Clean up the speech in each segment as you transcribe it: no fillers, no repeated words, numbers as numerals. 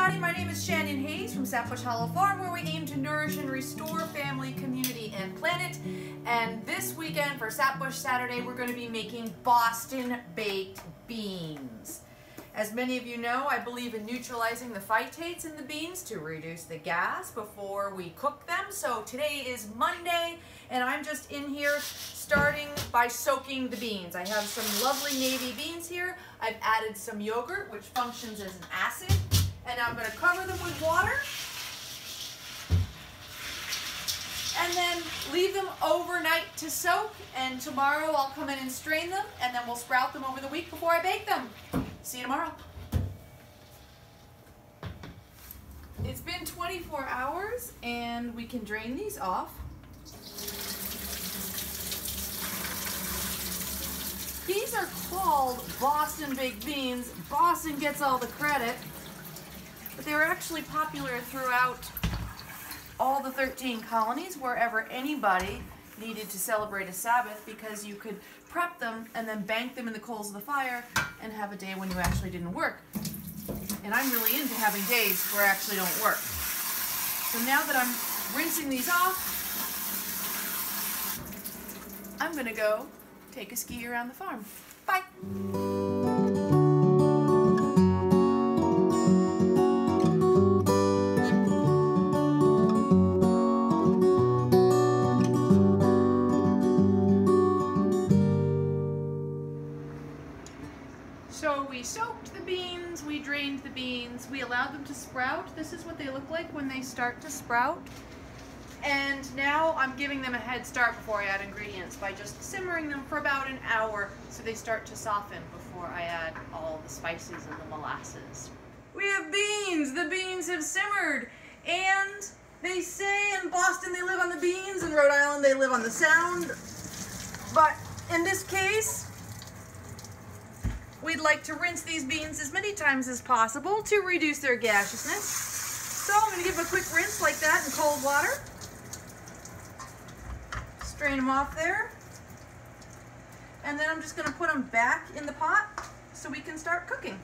everybody, my name is Shannon Hayes from Sapbush Hollow Farm, where we aim to nourish and restore family, community, and planet. And this weekend for Sapbush Saturday, we're going to be making Boston baked beans. As many of you know, I believe in neutralizing the phytates in the beans to reduce the gas before we cook them. So today is Monday, and I'm just in here starting by soaking the beans. I have some lovely navy beans here. I've added some yogurt, which functions as an acid, and I'm going to cover them with water and then leave them overnight to soak, and tomorrow I'll come in and strain them, and then we'll sprout them over the week before I bake them. See you tomorrow. It's been 24 hours and we can drain these off. These are called Boston baked beans. Boston gets all the credit, but they were actually popular throughout all the 13 colonies, wherever anybody needed to celebrate a Sabbath, because you could prep them and then bank them in the coals of the fire and have a day when you actually didn't work. And I'm really into having days where I actually don't work. So now that I'm rinsing these off, I'm gonna go take a ski around the farm. Bye. So we soaked the beans, we drained the beans, we allowed them to sprout. This is what they look like when they start to sprout. And now I'm giving them a head start before I add ingredients by just simmering them for about an hour so they start to soften before I add all the spices and the molasses. We have beans! The beans have simmered, and they say in Boston they live on the beans, in Rhode Island they live on the Sound. But in this case, we'd like to rinse these beans as many times as possible to reduce their gaseousness. So I'm going to give them a quick rinse like that in cold water. Strain them off there. And then I'm just going to put them back in the pot so we can start cooking.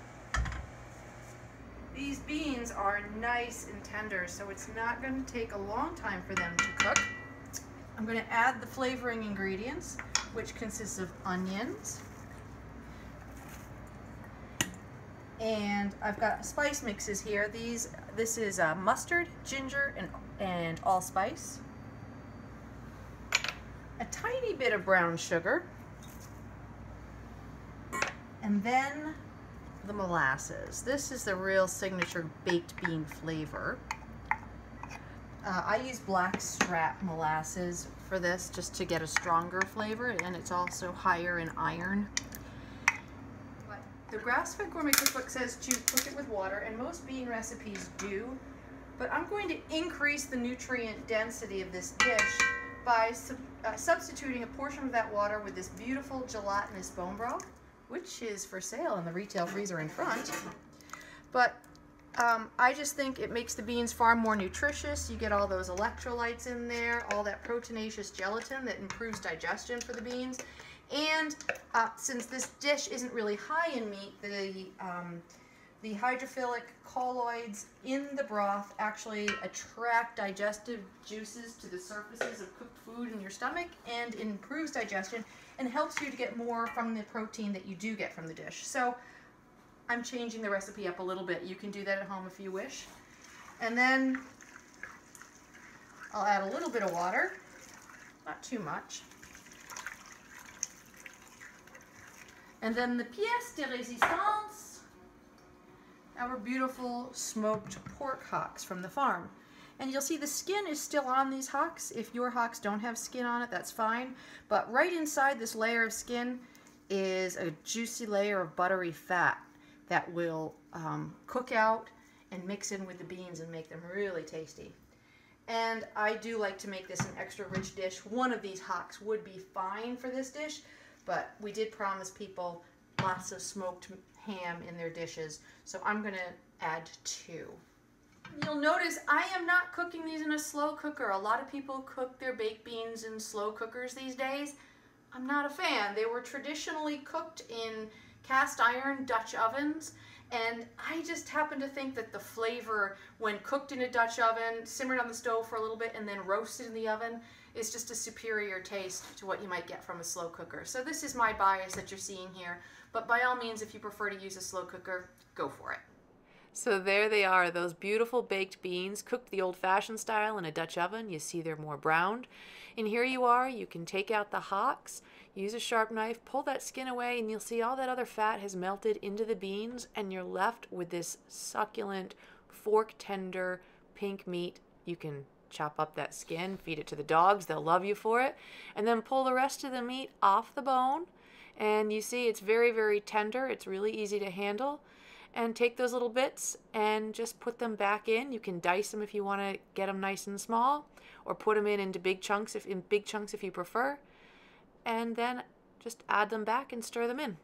These beans are nice and tender, so it's not going to take a long time for them to cook. I'm going to add the flavoring ingredients, which consists of onions. And I've got spice mixes here. This is mustard, ginger, and allspice. A tiny bit of brown sugar. And then the molasses. This is the real signature baked bean flavor. I use blackstrap molasses for this just to get a stronger flavor, and it's also higher in iron. The Grass-Fed Gourmet Cookbook says to cook it with water, and most bean recipes do, but I'm going to increase the nutrient density of this dish by substituting a portion of that water with this beautiful gelatinous bone broth, which is for sale in the retail freezer in front. But I just think it makes the beans far more nutritious. You get all those electrolytes in there, all that proteinaceous gelatin that improves digestion for the beans. And since this dish isn't really high in meat, the hydrophilic colloids in the broth actually attract digestive juices to the surfaces of cooked food in your stomach and improves digestion and helps you to get more from the protein that you do get from the dish. So I'm changing the recipe up a little bit. You can do that at home if you wish. And then I'll add a little bit of water, not too much. And then the pièce de résistance, our beautiful smoked pork hocks from the farm. And you'll see the skin is still on these hocks. If your hocks don't have skin on it, that's fine. But right inside this layer of skin is a juicy layer of buttery fat that will cook out and mix in with the beans and make them really tasty. And I do like to make this an extra rich dish. One of these hocks would be fine for this dish, but we did promise people lots of smoked ham in their dishes, so I'm going to add 2. You'll notice I am not cooking these in a slow cooker. A lot of people cook their baked beans in slow cookers these days. I'm not a fan. They were traditionally cooked in cast iron Dutch ovens, And I just happen to think that the flavor, when cooked in a Dutch oven, simmered on the stove for a little bit, and then roasted in the oven, is just a superior taste to what you might get from a slow cooker. So this is my bias that you're seeing here, but by all means, if you prefer to use a slow cooker, go for it. So there they are, those beautiful baked beans cooked the old-fashioned style in a Dutch oven. You see they're more browned. And here you are, you can take out the hocks, use a sharp knife, pull that skin away, and you'll see all that other fat has melted into the beans, and you're left with this succulent, fork-tender, pink meat. You can chop up that skin, feed it to the dogs, they'll love you for it, and then pull the rest of the meat off the bone. And you see it's very, very tender. It's really easy to handle. And take those little bits and just put them back in. You can dice them if you want to get them nice and small, or put them into big chunks if you prefer. And then just add them back and stir them in.